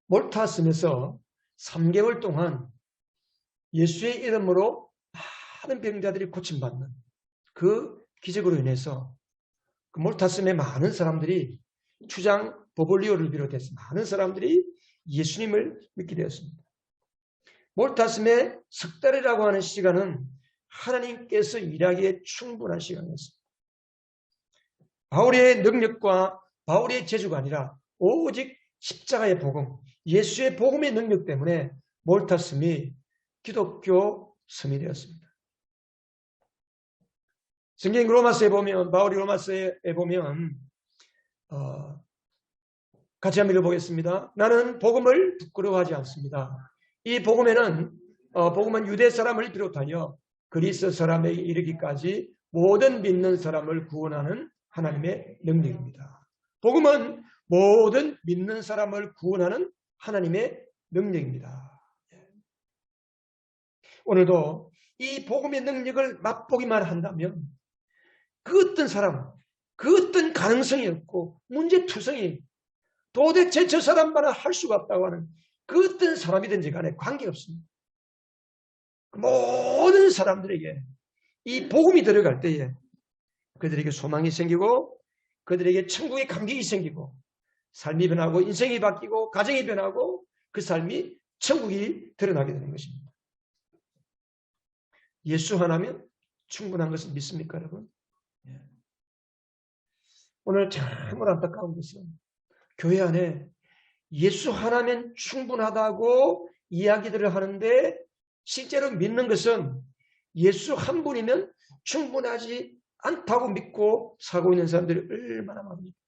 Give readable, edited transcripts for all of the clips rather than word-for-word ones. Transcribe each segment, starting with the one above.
몰타섬에서 3개월 동안 예수의 이름으로 많은 병자들이 고침받는 그 기적으로 인해서 그 몰타섬의 많은 사람들이 추장 보볼리오를 비롯해서 많은 사람들이 예수님을 믿게 되었습니다. 몰타섬의 석 달이라고 하는 시간은 하나님께서 일하기에 충분한 시간이었습니다. 바울의 능력과 바울의 재주가 아니라 오직 십자가의 복음, 예수의 복음의 능력 때문에 몰타섬이 기독교 섬이 되었습니다. 성경 로마서에 보면, 바울이 로마서에 보면 같이 한번 읽어보겠습니다. 나는 복음을 부끄러워하지 않습니다. 이 복음에는 복음은 유대 사람을 비롯하여 그리스 사람에게 이르기까지 모든 믿는 사람을 구원하는 하나님의 능력입니다. 복음은 모든 믿는 사람을 구원하는 하나님의 능력입니다. 오늘도 이 복음의 능력을 맛보기만 한다면 그 어떤 사람, 그 어떤 가능성이 없고 문제투성이 도대체 저 사람만은 할 수가 없다고 하는 그 어떤 사람이든지 간에 관계없습니다. 모든 사람들에게 이 복음이 들어갈 때에 그들에게 소망이 생기고 그들에게 천국의 감격이 생기고 삶이 변하고 인생이 바뀌고 가정이 변하고 그 삶이 천국이 드러나게 되는 것입니다. 예수 하나면 충분한 것을 믿습니까, 여러분? 오늘 참으로 안타까운 것은 교회 안에 예수 하나면 충분하다고 이야기들을 하는데 실제로 믿는 것은 예수 한 분이면 충분하지 않다고 믿고 살고 있는 사람들이 얼마나 많습니까?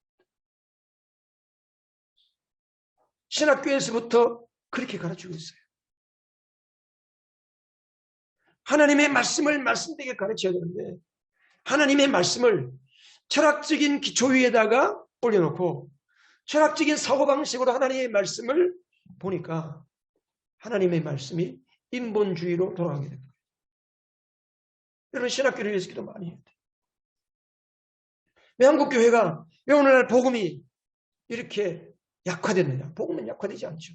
신학교에서부터 그렇게 가르치고 있어요. 하나님의 말씀을 말씀되게 가르쳐야 되는데 하나님의 말씀을 철학적인 기초 위에다가 올려놓고 철학적인 사고방식으로 하나님의 말씀을 보니까 하나님의 말씀이 인본주의로 돌아가게 됩니다. 여러분 신학교를 위해서 기도 많이 해야 돼요. 왜 한국교회가 왜 오늘날 복음이 이렇게 약화됐느냐? 복음은 약화되지 않죠.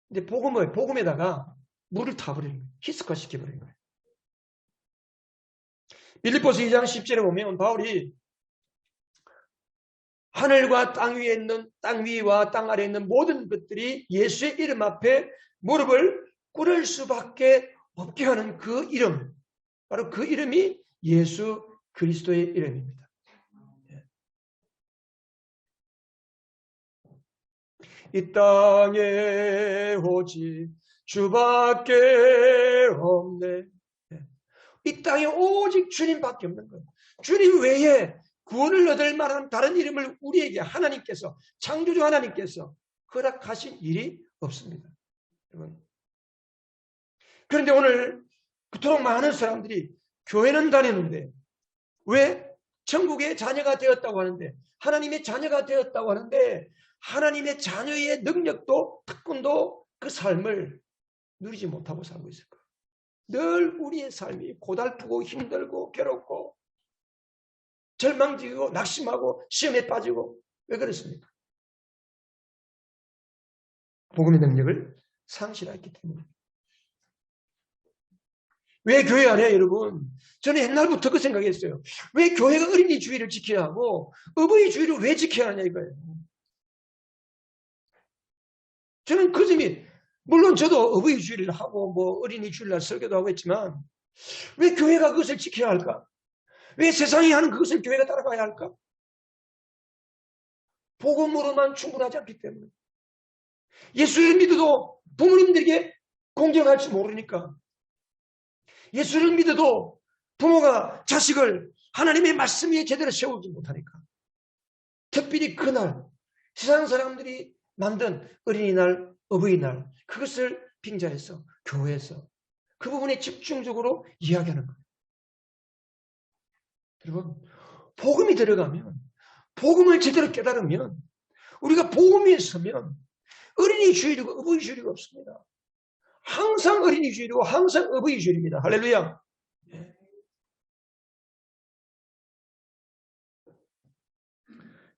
근데 복음에다가 물을 타버리는 거예요. 희석화시켜버리는 거예요. 빌립보서 2장 10절에 보면 바울이 하늘과 땅 위에 있는 땅 위와 땅 아래에 있는 모든 것들이 예수의 이름 앞에 무릎을 꿇을 수밖에 없게 하는 그 이름, 바로 그 이름이 예수 그리스도의 이름입니다. 이 땅에 오직 주밖에 없네. 이 땅에 오직 주님밖에 없는 거예요. 주님 외에 구원을 얻을 만한 다른 이름을 우리에게 하나님께서, 창조주 하나님께서 허락하신 일이 없습니다. 그런데 오늘 그토록 많은 사람들이 교회는 다니는데 왜? 천국의 자녀가 되었다고 하는데 하나님의 자녀가 되었다고 하는데 하나님의 자녀의 능력도 특권도 그 삶을 누리지 못하고 살고 있을 거예요. 늘 우리의 삶이 고달프고 힘들고 괴롭고 절망지고 낙심하고 시험에 빠지고 왜 그렇습니까? 복음의 능력을 상실했기 때문에. 왜 교회 안 해요, 여러분? 저는 옛날부터 그 생각했어요. 왜 교회가 어린이 주의를 지켜야 하고 어버이 주의를 왜 지켜야 하냐 이거예요. 저는 그 점이 물론 저도 어버이 주의를 하고 뭐 어린이 주일날 설교도 하고 했지만 왜 교회가 그것을 지켜야 할까? 왜 세상이 하는 그것을 교회가 따라가야 할까? 복음으로만 충분하지 않기 때문에. 예수를 믿어도 부모님들에게 공경할 줄 모르니까. 예수를 믿어도 부모가 자식을 하나님의 말씀 위에 제대로 세우지 못하니까. 특별히 그날 세상 사람들이 만든 어린이날, 어버이날 그것을 빙자해서 교회에서 그 부분에 집중적으로 이야기하는 거예요. 여러분, 복음이 들어가면 복음을 제대로 깨달으면 우리가 복음 위에 서면 어린이 주일이고 어버이 주일이가 없습니다. 항상 어린이 주일이고 항상 어버이 주일입니다. 할렐루야. 예.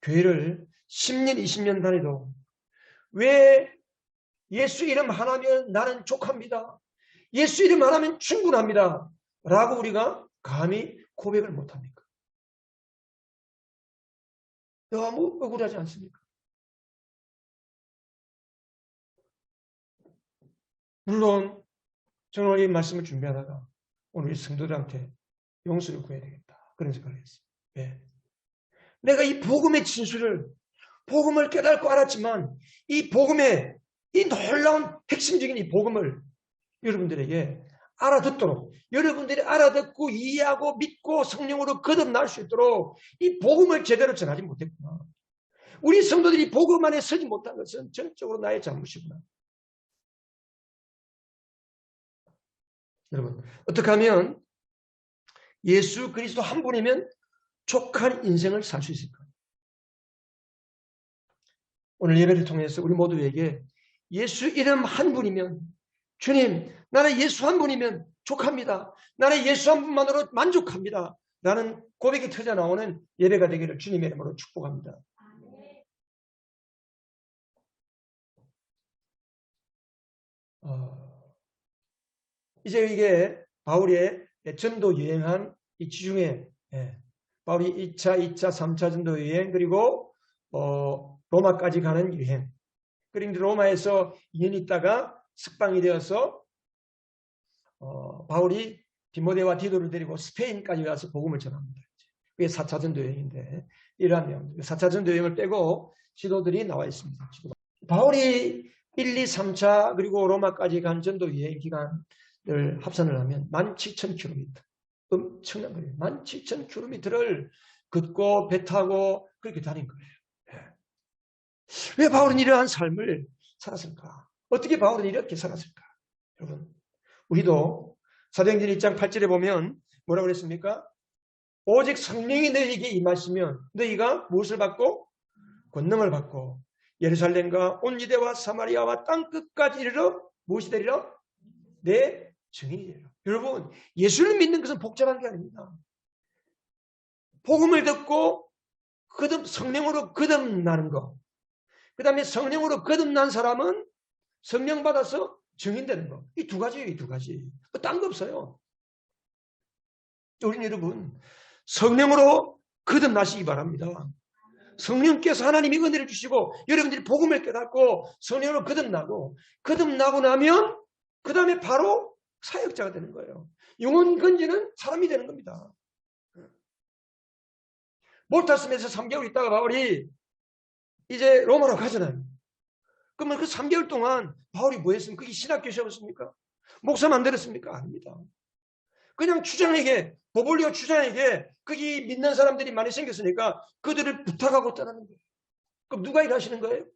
교회를 10년, 20년 다니도 왜 예수 이름 하나면 나는 족합니다. 예수 이름 하나면 충분합니다. 라고 우리가 감히 고백을 못합니까? 너무 억울하지 않습니까? 물론 저는 오늘 이 말씀을 준비하다가 오늘 우리 성도들한테 용서를 구해야 되겠다. 그런 생각을 했어요. 왜? 내가 이 복음의 진수를, 복음을 깨닫고 알았지만 이 복음의 이 놀라운 핵심적인 이 복음을 여러분들에게 알아듣도록, 여러분들이 알아듣고 이해하고 믿고 성령으로 거듭날 수 있도록 이 복음을 제대로 전하지 못했구나. 우리 성도들이 복음 안에 서지 못한 것은 전적으로 나의 잘못이구나. 여러분, 어떻게 하면 예수 그리스도 한 분이면 족한 인생을 살 수 있을까? 오늘 예배를 통해서 우리 모두에게 예수 이름 한 분이면, 주님, 나는 예수 한 분이면 족합니다. 나는 예수 한 분만으로 만족합니다. 라는 고백이 터져 나오는 예배가 되기를 주님의 이름으로 축복합니다. 이제 이게 바울의 전도 여행한 이 지중해, 바울이 2차, 2차, 3차 전도 여행, 그리고 로마까지 가는 여행. 그리고 로마에서 2년 있다가 석방이 되어서 바울이 디모데와 디도를 데리고 스페인까지 가서 복음을 전합니다. 그게 4차 전도 여행인데 이러한 내용, 4차 전도 여행을 빼고 지도들이 나와 있습니다. 바울이 1, 2, 3차 그리고 로마까지 간 전도 여행 기간을 합산을 하면 17,000km. 엄청난 거예요. 17,000km를 걷고 배 타고 그렇게 다닌 거예요. 왜 바울은 이러한 삶을 살았을까? 어떻게 바울은 이렇게 살았을까? 여러분, 우리도 사도행전 1장 8절에 보면 뭐라고 그랬습니까? 오직 성령이 너희에게 임하시면 너희가 무엇을 받고? 권능을 받고 예루살렘과 온 유대와 사마리아와 땅끝까지 이르러 무엇이 되리라? 내 증인이 되리라. 여러분, 예수를 믿는 것은 복잡한 게 아닙니다. 복음을 듣고 성령으로 거듭나는 것, 그 다음에 성령으로 거듭난 사람은 성령 받아서 증인되는 것. 이 두 가지예요. 이 두 가지. 딴 거 없어요. 우리 여러분, 성령으로 거듭나시기 바랍니다. 성령께서 하나님이 은혜를 주시고 여러분들이 복음을 깨닫고 성령으로 거듭나고 나면 그 다음에 바로 사역자가 되는 거예요. 영혼 건지는 사람이 되는 겁니다. 몰타스에서 3개월 있다가 바울이 이제 로마로 가잖아요. 그러면 그 3개월 동안 바울이 뭐 했습니까? 그게 신학교 시험이었습니까? 목사 만들었습니까? 아닙니다. 그냥 주장에게, 보볼리오 주장에게 거기 믿는 사람들이 많이 생겼으니까 그들을 부탁하고 떠나는 거예요. 그럼 누가 일하시는 거예요?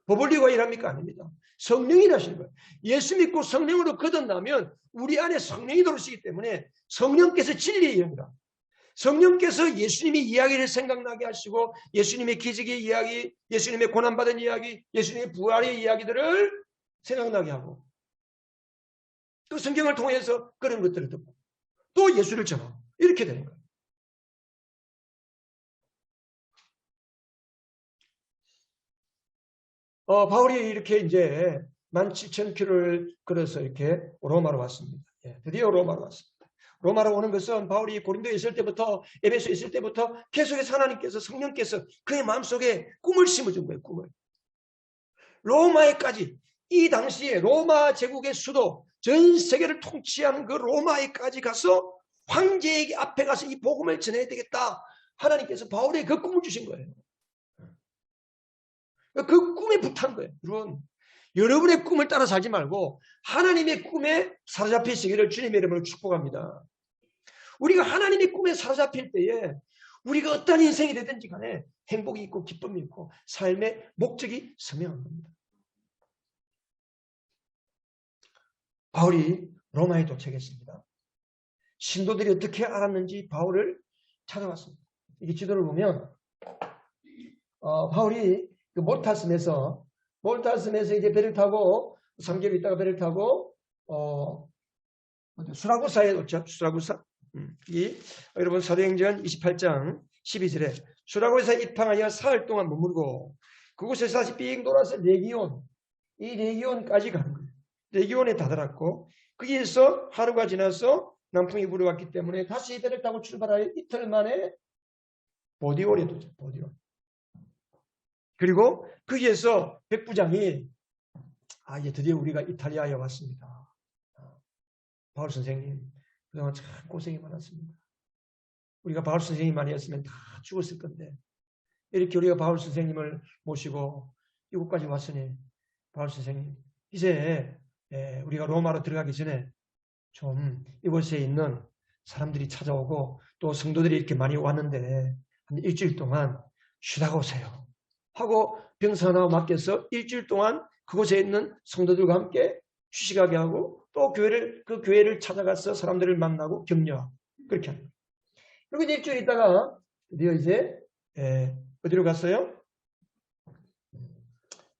보볼리오가 일합니까? 아닙니다. 성령이 일하시는 거예요. 예수 믿고 성령으로 거듭나면 우리 안에 성령이 들어오시기 때문에 성령께서 진리의 영이라. 성령께서 예수님의 이야기를 생각나게 하시고 예수님의 기적의 이야기, 예수님의 고난받은 이야기, 예수님의 부활의 이야기들을 생각나게 하고 또 성경을 통해서 그런 것들을 듣고 또 예수를 전하고 이렇게 되는 거예요. 바울이 이렇게 이제 17,000km를 걸어서 이렇게 로마로 왔습니다. 드디어 로마로 왔습니다. 로마로 오는 것은 바울이 고린도에 있을 때부터 에베소에 있을 때부터 계속해서 하나님께서 성령께서 그의 마음속에 꿈을 심어준 거예요. 꿈을. 로마에까지 이 당시에 로마 제국의 수도 전 세계를 통치하는 그 로마에까지 가서 황제에게 앞에 가서 이 복음을 전해야 되겠다. 하나님께서 바울에게 그 꿈을 주신 거예요. 그 꿈에 부탄 거예요. 여러분의 꿈을 따라 살지 말고 하나님의 꿈에 사로잡히시기를 주님의 이름으로 축복합니다. 우리가 하나님의 꿈에 사로잡힐 때에 우리가 어떤 인생이 되든지 간에 행복이 있고 기쁨이 있고 삶의 목적이 선명한 겁니다. 바울이 로마에 도착했습니다. 신도들이 어떻게 알았는지 바울을 찾아왔습니다. 이게 지도를 보면 바울이 그 몰타스에서 이제 배를 타고 3개월 있다가 배를 타고 수라구사에 오죠. 수라구사. 여러분 사도행전 28장 12절에 수라구사에 입항하여 사흘 동안 머물고 그곳에서 다시 삥 돌아서 레기온, 이 레기온까지 가는 거예요. 레기온에 다다랐고 거기에서 하루가 지나서 남풍이 불어왔기 때문에 다시 배를 타고 출발하여 이틀 만에 보디올에 도착. 보디올. 그리고 거기에서 백부장이 이제 드디어 우리가 이탈리아에 왔습니다. 바울 선생님 그동안 참 고생이 많았습니다. 우리가 바울 선생님 아니었으면 다 죽었을 건데 이렇게 우리가 바울 선생님을 모시고 이곳까지 왔으니 바울 선생님 이제 우리가 로마로 들어가기 전에 좀 이곳에 있는 사람들이 찾아오고 또 성도들이 이렇게 많이 왔는데 한 일주일 동안 쉬다가 오세요 하고 병사 하나 맡겨서 일주일 동안 그곳에 있는 성도들과 함께 휴식하게 하고 또 그 교회를 찾아가서 사람들을 만나고 격려하고 그렇게 합니다. 그리고 이제 일주일 있다가 드디어 이제 어디로 갔어요?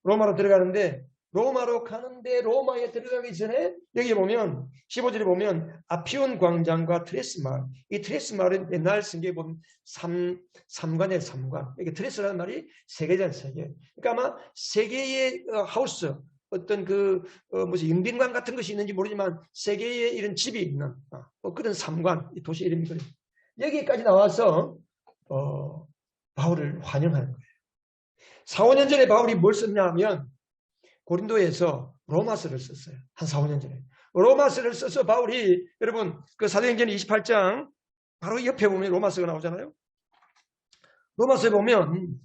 로마로 들어가는데 로마에 들어가기 전에 여기 보면 15절에 보면 아피온 광장과 트레스 마을, 이 트레스 마을은 옛날 성경에 보면 삼관의 삼관, 이게 트레스라는 말이 세계잖아요. 세계. 그러니까 아마 세계의 하우스, 어떤 무슨 영빈관 같은 것이 있는지 모르지만 세계에 이런 집이 있는 그런 삼관, 이 도시 이름이 그래요. 여기까지 나와서 바울을 환영하는 거예요. 4, 5년 전에 바울이 뭘 썼냐면 고린도에서 로마서를 썼어요. 한 4, 5년 전에. 로마서를 써서 바울이 여러분 그 사도행전 28장 바로 옆에 보면 로마서가 나오잖아요. 로마서에 보면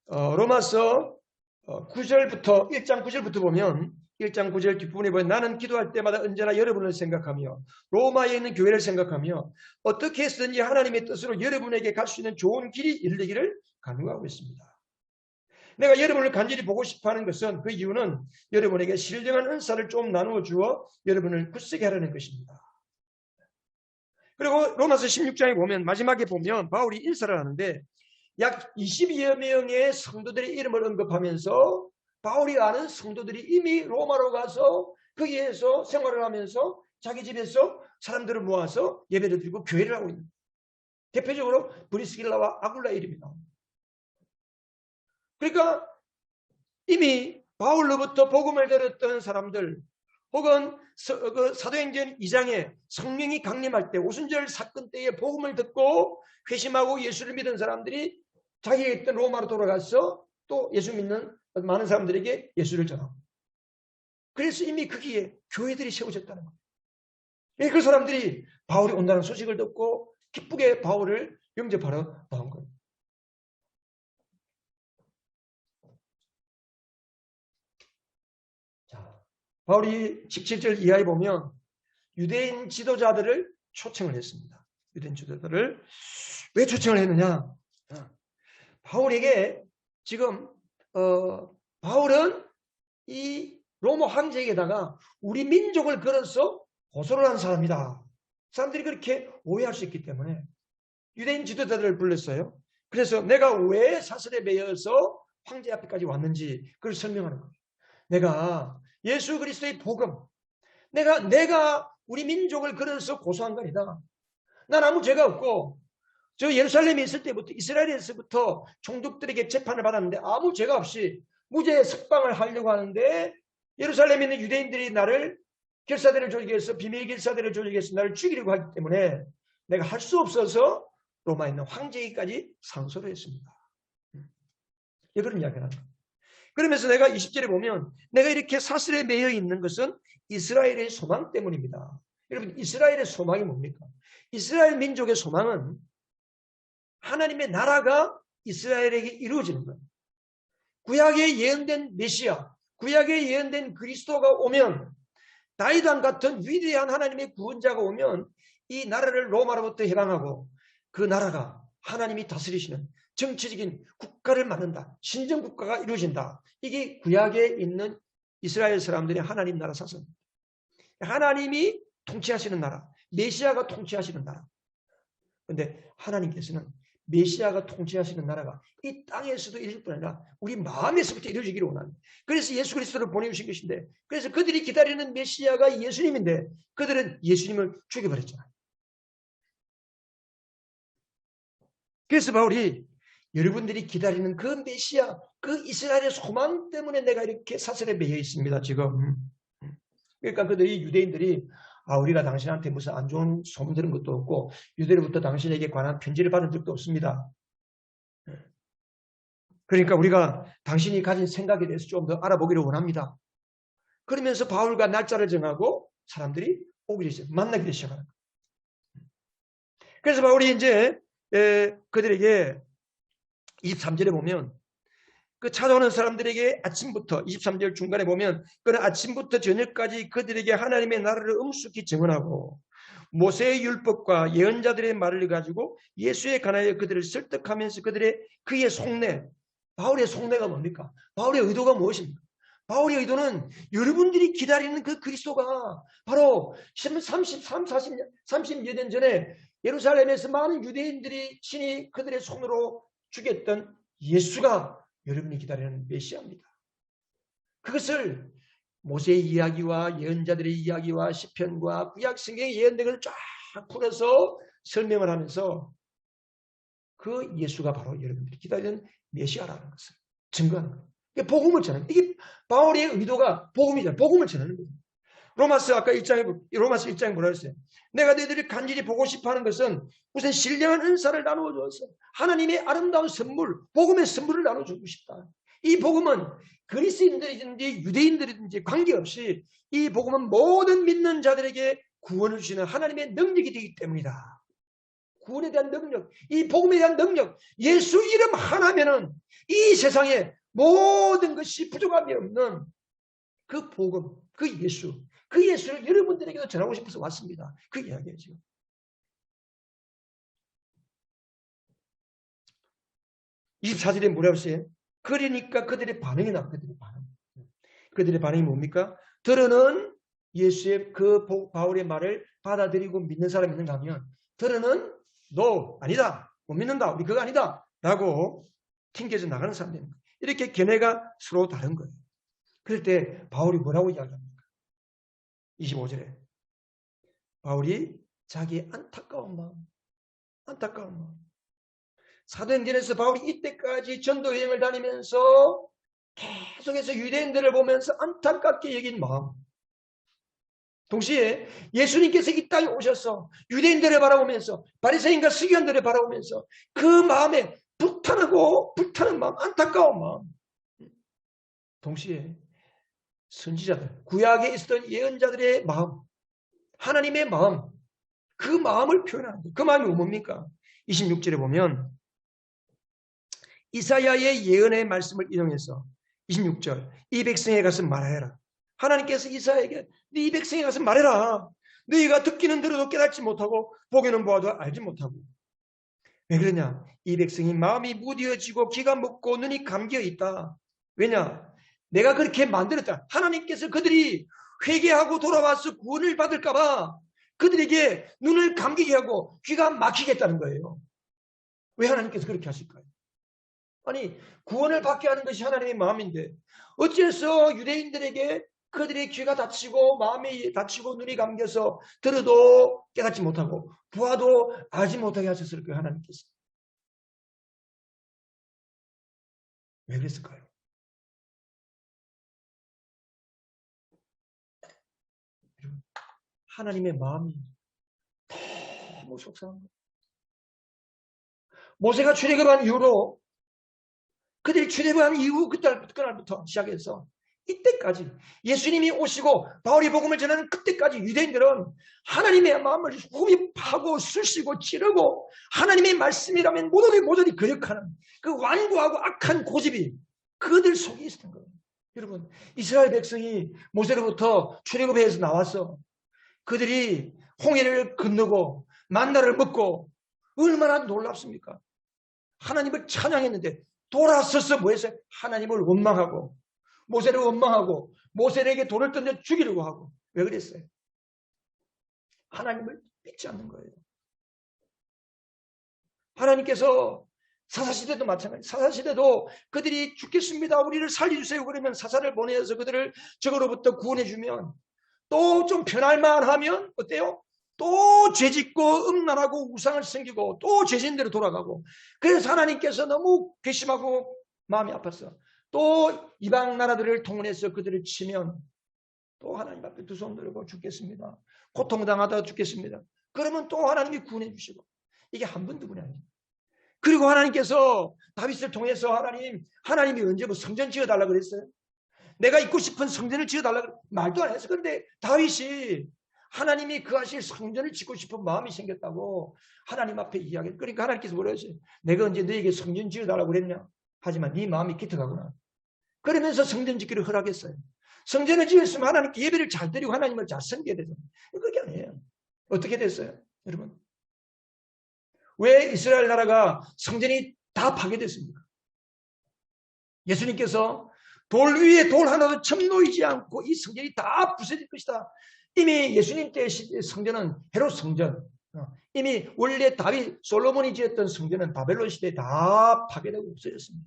로마서 9절부터 1장 9절부터 보면 1장 9절 뒷부분에 보면 나는 기도할 때마다 언제나 여러분을 생각하며 로마에 있는 교회를 생각하며 어떻게 해서든지 하나님의 뜻으로 여러분에게 갈 수 있는 좋은 길이 이르기를 간구하고 있습니다. 내가 여러분을 간절히 보고 싶어하는 것은 그 이유는 여러분에게 신령한 은사를 좀 나누어 주어 여러분을 굳세게 하려는 것입니다. 그리고 로마서 16장에 보면 마지막에 보면 바울이 인사를 하는데 약 20여 명의 성도들의 이름을 언급하면서 바울이 아는 성도들이 이미 로마로 가서 거기에서 생활을 하면서 자기 집에서 사람들을 모아서 예배를 드리고 교회를 하고 있는 대표적으로 브리스길라와 아굴라 이름이 나옵니다. 그러니까 이미 바울로부터 복음을 들었던 사람들 혹은 사도행전 2장에 성령이 강림할 때 오순절 사건 때에 복음을 듣고 회심하고 예수를 믿은 사람들이 자기가 있던 로마로 돌아가서 또 예수 믿는 많은 사람들에게 예수를 전하고 그래서 이미 거기에 교회들이 세워졌다는 거예요. 그 사람들이 바울이 온다는 소식을 듣고 기쁘게 바울을 영접하러 나온 거예요. 바울이 17절 이하에 보면 유대인 지도자들을 초청을 했습니다. 유대인 지도자들을 왜 초청을 했느냐? 바울에게 지금 바울은 이 로마 황제에게다가 우리 민족을 걸어서 고소를 한 사람이다. 사람들이 그렇게 오해할 수 있기 때문에 유대인 지도자들을 불렀어요. 그래서 내가 왜 사슬에 매여서 황제 앞에까지 왔는지 그걸 설명하는 거예요. 내가 예수 그리스도의 복음, 내가 우리 민족을 걸어서 고소한 거 아니다. 난 아무 죄가 없고 저 예루살렘에 있을 때부터 이스라엘에서부터 총독들에게 재판을 받았는데 아무 죄가 없이 무죄 석방을 하려고 하는데 예루살렘에 있는 유대인들이 나를 결사대를 조직해서 비밀 결사대를 조직해서 나를 죽이려고 하기 때문에 내가 할 수 없어서 로마에 있는 황제에게까지 상소를 했습니다. 그런 이야기를 합니다. 그러면서 내가 20절에 보면 내가 이렇게 사슬에 매여 있는 것은 이스라엘의 소망 때문입니다. 여러분 이스라엘의 소망이 뭡니까? 이스라엘 민족의 소망은 하나님의 나라가 이스라엘에게 이루어지는 거예요. 구약에 예언된 메시아, 구약에 예언된 그리스도가 오면 다윗왕 같은 위대한 하나님의 구원자가 오면 이 나라를 로마로부터 해방하고 그 나라가 하나님이 다스리시는 정치적인 국가를 만든다. 신정국가가 이루어진다. 이게 구약에 있는 이스라엘 사람들의 하나님 나라 사상입니다. 하나님이 통치하시는 나라, 메시아가 통치하시는 나라. 그런데 하나님께서는 메시아가 통치하시는 나라가 이 땅에서도 이루어질 뿐 아니라 우리 마음에서부터 이루어지기를 원합니다. 그래서 예수 그리스도를 보내주신 것인데 그래서 그들이 기다리는 메시아가 예수님인데 그들은 예수님을 죽여버렸잖아요. 그래서 바울이 여러분들이 기다리는 그 메시아, 그 이스라엘의 소망 때문에 내가 이렇게 사슬에 매여 있습니다, 지금. 그러니까 그들이 유대인들이 우리가 당신한테 무슨 안 좋은 소문 들은 것도 없고 유대로부터 당신에게 관한 편지를 받은 적도 없습니다. 그러니까 우리가 당신이 가진 생각에 대해서 좀 더 알아보기를 원합니다. 그러면서 바울과 날짜를 정하고 사람들이 오기 시작, 만나기 시작하는 거예요. 그래서 바울이 이제 그들에게 23절에 보면 그 찾아오는 사람들에게 아침부터 23절 중간에 보면 그는 아침부터 저녁까지 그들에게 하나님의 나라를 엄숙히 증언하고 모세의 율법과 예언자들의 말을 가지고 예수에 관하여 그들을 설득하면서 그의 속내, 바울의 속내가 뭡니까? 바울의 의도가 무엇입니까? 바울의 의도는 여러분들이 기다리는 그 그리스도가 바로 30여 년 전에 예루살렘에서 많은 유대인들이 친히 그들의 손으로 죽였던 예수가 여러분이 기다리는 메시아입니다. 그것을 모세의 이야기와 예언자들의 이야기와 시편과 구약 성경의 예언들을 쫙 풀어서 설명을 하면서 그 예수가 바로 여러분들이 기다리는 메시아라는 것을 증거하는 거예요. 복음을 전하는 거예요. 이게 바울의 의도가 복음이잖아요. 복음을 전하는 거예요. 로마서 1장에 뭐라 했어요? 내가 너희들이 간절히 보고 싶어하는 것은 우선 신령한 은사를 나누어 주어서 하나님의 아름다운 선물, 복음의 선물을 나눠주고 싶다. 이 복음은 그리스인들이든지 유대인들이든지 관계없이 이 복음은 모든 믿는 자들에게 구원을 주시는 하나님의 능력이 되기 때문이다. 구원에 대한 능력, 이 복음에 대한 능력, 예수 이름 하나면은 이 세상에 모든 것이 부족함이 없는 그 복음, 그 예수를 여러분들에게도 전하고 싶어서 왔습니다. 그 이야기예요, 지금. (24절에) 뭐라고 했어요? 그러니까 그들의 반응이 나와. 그들의 반응이 뭡니까? 들어는 예수의 그 바울의 말을 받아들이고 믿는 사람이 있는가 하면 들어는 너 아니다, 못 믿는다, 우리 그거 아니다 라고 튕겨져 나가는 사람들이 있는 거예요. 이렇게 견해가 서로 다른 거예요. 그럴 때 바울이 뭐라고 이야기합니까? 25절에 바울이 자기의 안타까운 마음, 사도행전에서 바울이 이때까지 전도 여행을 다니면서 계속해서 유대인들을 보면서 안타깝게 여긴 마음, 동시에 예수님께서 이 땅에 오셔서 유대인들을 바라보면서 바리새인과 서기관들을 바라보면서 그 마음에 불타는 마음, 안타까운 마음, 동시에 선지자들, 구약에 있었던 예언자들의 마음, 하나님의 마음, 그 마음을 표현하는 거예요. 그 마음이 뭡니까? 26절에 보면 이사야의 예언의 말씀을 인용해서 26절, 이 백성에 가서 말하여라. 하나님께서 이사야에게 네 백성에 가서 말해라. 너희가 듣기는 들어도 깨닫지 못하고 보기는 보아도 알지 못하고. 왜 그러냐? 이 백성이 마음이 무뎌지고 귀가 먹고 눈이 감겨 있다. 왜냐? 내가 그렇게 만들었다. 하나님께서 그들이 회개하고 돌아와서 구원을 받을까 봐 그들에게 눈을 감기게 하고 귀가 막히겠다는 거예요. 왜 하나님께서 그렇게 하실까요? 아니, 구원을 받게 하는 것이 하나님의 마음인데 어째서 유대인들에게 그들의 귀가 닫히고 마음이 닫히고 눈이 감겨서 들어도 깨닫지 못하고 보아도 알지 못하게 하셨을까요? 하나님께서. 왜 그랬을까요? 하나님의 마음이 너무 속상한 거예요. 모세가 출애굽한 이후로 그들이 출애굽한 이후 그날부터 시작해서 이때까지 예수님이 오시고 바울이 복음을 전하는 그때까지 유대인들은 하나님의 마음을 흡입하고 쑤시고 찌르고 하나님의 말씀이라면 모조리 거역하는 그 완고하고 악한 고집이 그들 속에 있었던 거예요. 여러분, 이스라엘 백성이 모세로부터 출애굽해서 나와서 그들이 홍해를 건너고 만나를 먹고 얼마나 놀랍습니까? 하나님을 찬양했는데 돌아서서 뭐 했어요? 하나님을 원망하고 모세를 원망하고 모세에게 돌을 던져 죽이려고 하고. 왜 그랬어요? 하나님을 믿지 않는 거예요. 하나님께서 사사시대도 마찬가지. 사사시대도 그들이 죽겠습니다, 우리를 살려주세요 그러면 사사를 보내서 그들을 저거로부터 구원해주면 또 좀 편할만 하면 어때요? 또 죄짓고 음란하고 우상을 섬기고 또 죄진대로 돌아가고, 그래서 하나님께서 너무 괘씸하고 마음이 아팠어. 또 이방 나라들을 통해서 그들을 치면 또 하나님 앞에 두 손 들고 죽겠습니다. 고통당하다가 죽겠습니다. 그러면 또 하나님이 구원해 주시고, 이게 한 번 두 번이 아니에요. 그리고 하나님께서 다윗을 통해서 하나님이 언제 뭐 성전 지어달라고 그랬어요? 내가 있고 싶은 성전을 지어달라고 말도 안 했어. 그런데 다윗이 하나님이 그 하실 성전을 짓고 싶은 마음이 생겼다고 하나님 앞에 이야기해요. 그러니까 하나님께서 뭐라 했어요? 내가 언제 너에게 성전 지어달라고 그랬냐? 하지만 네 마음이 기특하구나. 그러면서 성전 짓기를 허락했어요. 성전을 지었으면 하나님께 예배를 잘 드리고 하나님을 잘 섬겨야 되잖아요. 그게 아니에요. 어떻게 됐어요? 여러분, 왜 이스라엘 나라가 성전이 다 파괴됐습니까? 예수님께서 돌 위에 돌 하나도 첨 놓이지 않고 이 성전이 다 부서질 것이다. 이미 예수님 때 성전은 헤롯 성전, 이미 원래 다윗 솔로몬이 지었던 성전은 바벨론 시대에 다 파괴되고 없어졌습니다.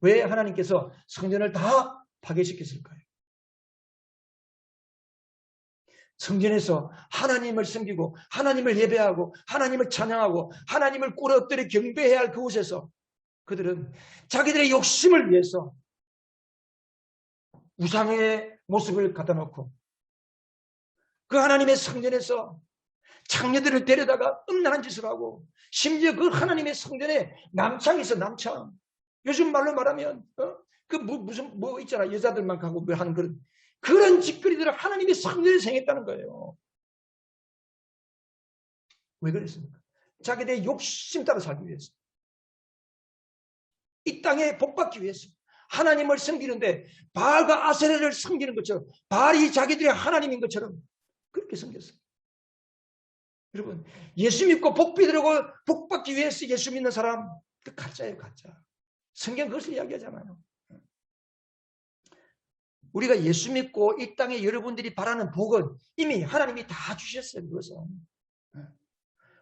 왜 하나님께서 성전을 다 파괴시켰을까요? 성전에서 하나님을 섬기고 하나님을 예배하고 하나님을 찬양하고 하나님을 꿇어 엎드려 경배해야 할 그곳에서 그들은 자기들의 욕심을 위해서 우상의 모습을 갖다 놓고 그 하나님의 성전에서 창녀들을 데려다가 음란한 짓을 하고, 심지어 그 하나님의 성전에 남창이 있어. 남창. 요즘 말로 말하면 그 무슨 뭐 있잖아, 여자들만 가고 뭐 하는 그런 짓거리들을 하나님의 성전에 생겼다는 거예요. 왜 그랬습니까? 자기들의 욕심 따라 살기 위해서, 이 땅에 복받기 위해서 하나님을 섬기는데 바알과 아세라를 섬기는 것처럼, 바알이 자기들의 하나님인 것처럼 그렇게 섬겼어요. 여러분, 예수 믿고 복 받기 위해서 예수 믿는 사람, 그 가짜예요, 가짜. 성경 그것을 이야기하잖아요. 우리가 예수 믿고 이 땅에 여러분들이 바라는 복은 이미 하나님이 다 주셨어요. 그것은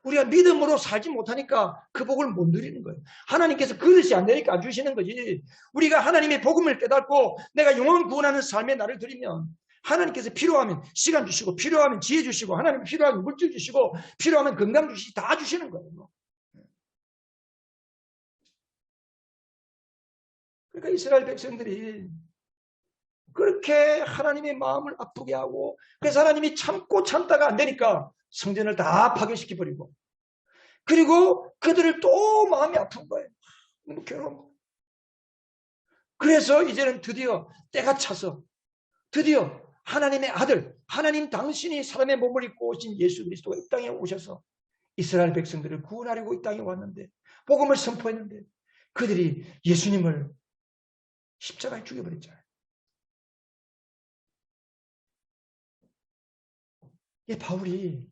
우리가 믿음으로 살지 못하니까 그 복을 못 누리는 거예요. 하나님께서 그릇이 안 되니까 안 주시는 거지. 우리가 하나님의 복음을 깨닫고 내가 영원 구원하는 삶의 날을 드리면 하나님께서 필요하면 시간 주시고, 필요하면 지혜 주시고, 하나님 필요하면 물질 주시고, 필요하면 건강 주시고, 다 주시는 거예요. 그러니까 이스라엘 백성들이 그렇게 하나님의 마음을 아프게 하고, 그래서 하나님이 참고 참다가 안 되니까 성전을 다 파괴시켜버리고, 그리고 그들을 또 마음이 아픈 거예요. 너무 괴로운 거예요. 그래서 이제는 드디어 때가 차서 드디어 하나님의 아들, 하나님 당신이 사람의 몸을 입고 오신 예수 그리스도가 이 땅에 오셔서 이스라엘 백성들을 구원하려고 이 땅에 왔는데, 복음을 선포했는데 그들이 예수님을 십자가에 죽여버렸잖아요. 이 바울이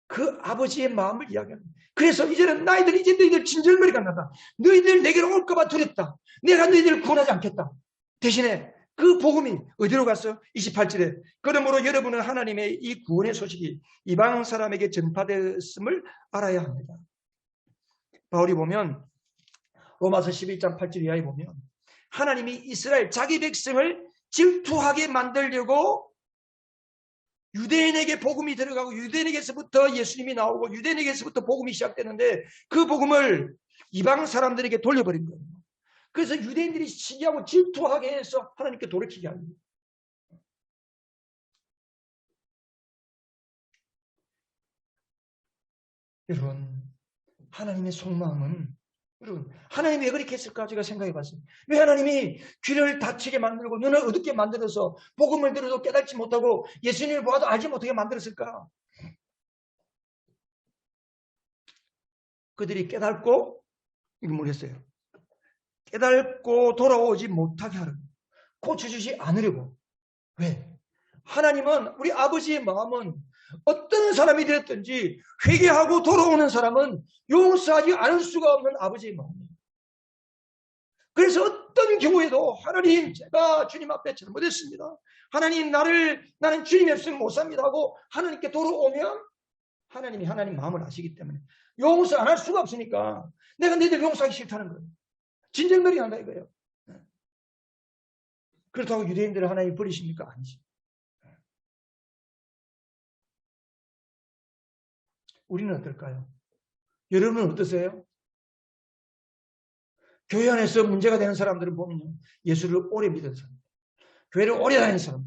그 아버지의 마음을 이야기합니다. 그래서 이제는 이제 너희들 진절머리가 나다. 너희들 내게로 올까봐 두렵다. 내가 너희들을 구원하지 않겠다. 대신에 그 복음이 어디로 갔어요? 28절에 그러므로 여러분은 하나님의 이 구원의 소식이 이방 사람에게 전파되었음을 알아야 합니다. 바울이 보면 로마서 11장 8절 이하에 보면 하나님이 이스라엘 자기 백성을 질투하게 만들려고 유대인에게 복음이 들어가고 유대인에게서부터 예수님이 나오고 유대인에게서부터 복음이 시작되는데 그 복음을 이방 사람들에게 돌려버린 거예요. 그래서 유대인들이 시기하고 질투하게 해서 하나님께 돌이키게 합니다. 여러분, 하나님의 속마음은, 여러분, 하나님이 왜 그렇게 했을까 제가 생각해 봤어요. 왜 하나님이 귀를 닫히게 만들고 눈을 어둡게 만들어서 복음을 들어도 깨닫지 못하고 예수님을 보아도 알지 못하게 만들었을까? 그들이 깨닫고 이걸 뭘 했어요? 깨닫고 돌아오지 못하게 하려고, 고쳐주지 않으려고. 왜? 하나님은, 우리 아버지의 마음은 어떤 사람이 되었든지 회개하고 돌아오는 사람은 용서하지 않을 수가 없는 아버지의 마음이에요. 그래서 어떤 경우에도 하나님, 제가 주님 앞에 잘못했습니다. 하나님, 나는 주님이 없으면 못 삽니다 하고 하나님께 돌아오면 하나님이 하나님 마음을 아시기 때문에 용서 안 할 수가 없으니까 내가 너희들 용서하기 싫다는 거예요. 진절머리 한다 이거예요. 그렇다고 유대인들을 하나님 버리십니까? 아니지. 우리는 어떨까요? 여러분은 어떠세요? 교회 안에서 문제가 되는 사람들은 보면요, 예수를 오래 믿은 사람, 교회를 오래 다니는 사람,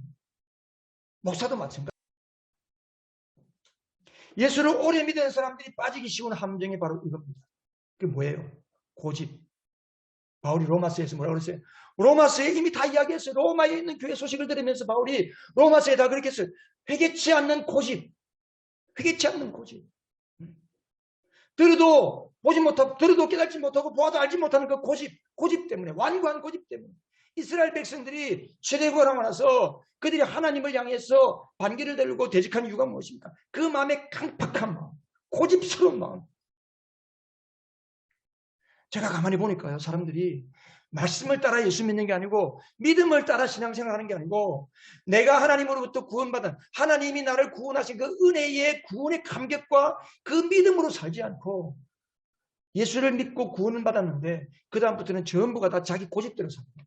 목사도 마찬가지. 예수를 오래 믿는 사람들이 빠지기 쉬운 함정이 바로 이겁니다. 그게 뭐예요? 고집. 바울이 로마서에서 뭐라고 그랬어요? 로마서에 이미 다 이야기했어요. 로마에 있는 교회 소식을 들으면서 바울이 로마서에 다 그렇게 했어요. 회개치 않는 고집. 회개치 않는 고집. 들어도 보지 못하고, 들어도 깨닫지 못하고, 보아도 알지 못하는 그 고집 때문에, 완고한 고집 때문에. 이스라엘 백성들이 출애굽하고 나서 그들이 하나님을 향해서 반기를 들고 대적한 이유가 무엇입니까? 그 마음의 강팍한 마음, 고집스러운 마음. 제가 가만히 보니까요, 사람들이 말씀을 따라 예수 믿는 게 아니고 믿음을 따라 신앙생활하는 게 아니고 내가 하나님으로부터 구원받은 하나님이 나를 구원하신 그 은혜의 구원의 감격과 그 믿음으로 살지 않고 예수를 믿고 구원을 받았는데 그 다음부터는 전부가 다 자기 고집대로 삽니다.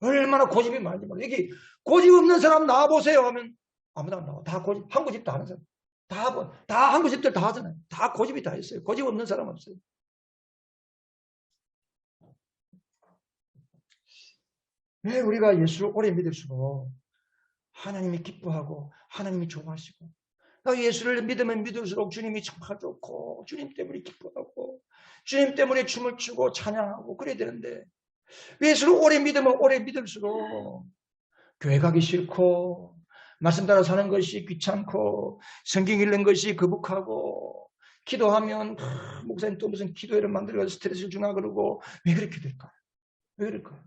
얼마나 고집이 많은지 몰라요. 여기 고집 없는 사람 나와보세요 하면 아무도 안 나와. 다 고집, 한 고집 다 하는 사람. 다 한 고집들 다 하잖아요. 다 고집이 다 있어요. 고집 없는 사람 없어요. 왜 우리가 예수를 오래 믿을수록 하나님이 기뻐하고 하나님이 좋아하시고 나 예수를 믿으면 믿을수록 주님이 정말 좋고 주님 때문에 기뻐하고 주님 때문에 춤을 추고 찬양하고 그래야 되는데 예수를 오래 믿으면 오래 믿을수록 교회 가기 싫고 말씀 따라 사는 것이 귀찮고 성경 읽는 것이 거북하고 기도하면 목사님 또 무슨 기도회를 만들어서 스트레스를 주나 그러고 왜 그렇게 될까요? 왜 그럴까요?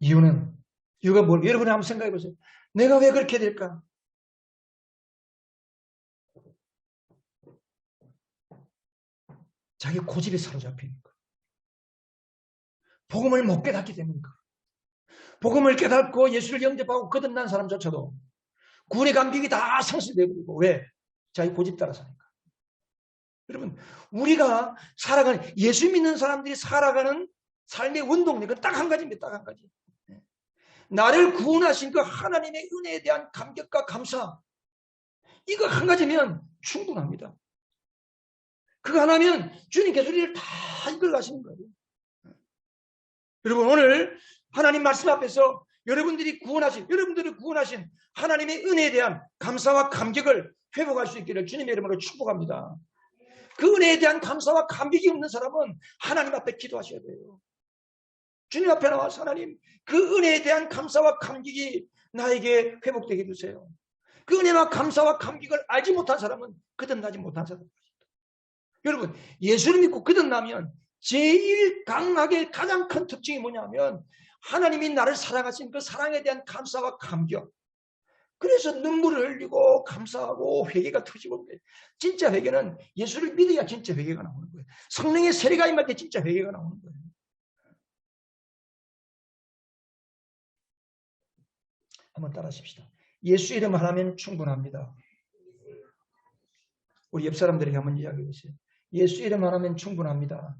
이유가 뭘? 여러분이 한번 생각해 보세요. 내가 왜 그렇게 될까? 자기 고집에 사로잡히니까. 복음을 못 깨닫기 때문이니까. 복음을 깨닫고 예수를 영접하고 거듭난 사람조차도 구원의 감격이 다 상실되고 왜? 자기 고집 따라 사니까. 여러분, 우리가 살아가는 예수 믿는 사람들이 살아가는 삶의 원동력은 딱 한 가지입니다. 딱 한 가지. 나를 구원하신 그 하나님의 은혜에 대한 감격과 감사 이거 한 가지면 충분합니다. 그거 하나면 주님께서 우리를 다 이끌어 가시는 거예요. 여러분 오늘 하나님 말씀 앞에서 여러분들을 구원하신 하나님의 은혜에 대한 감사와 감격을 회복할 수 있기를 주님의 이름으로 축복합니다. 그 은혜에 대한 감사와 감격이 없는 사람은 하나님 앞에 기도하셔야 돼요. 주님 앞에 나와서 하나님 그 은혜에 대한 감사와 감격이 나에게 회복되게 해주세요. 그 은혜와 감사와 감격을 알지 못한 사람은 거듭나지 못한 사람입니다. 여러분 예수를 믿고 거듭나면 제일 강하게 가장 큰 특징이 뭐냐면 하나님이 나를 사랑하신 그 사랑에 대한 감사와 감격. 그래서 눈물을 흘리고 감사하고 회개가 터지고 진짜 회개는 예수를 믿어야 진짜 회개가 나오는 거예요. 성령의 세례가 임할 때 진짜 회개가 나오는 거예요. 한번 따라하십시다. 예수 이름 하나면 충분합니다. 우리 옆 사람들에게 한번 이야기해 보세요. 예수 이름 하나면 충분합니다.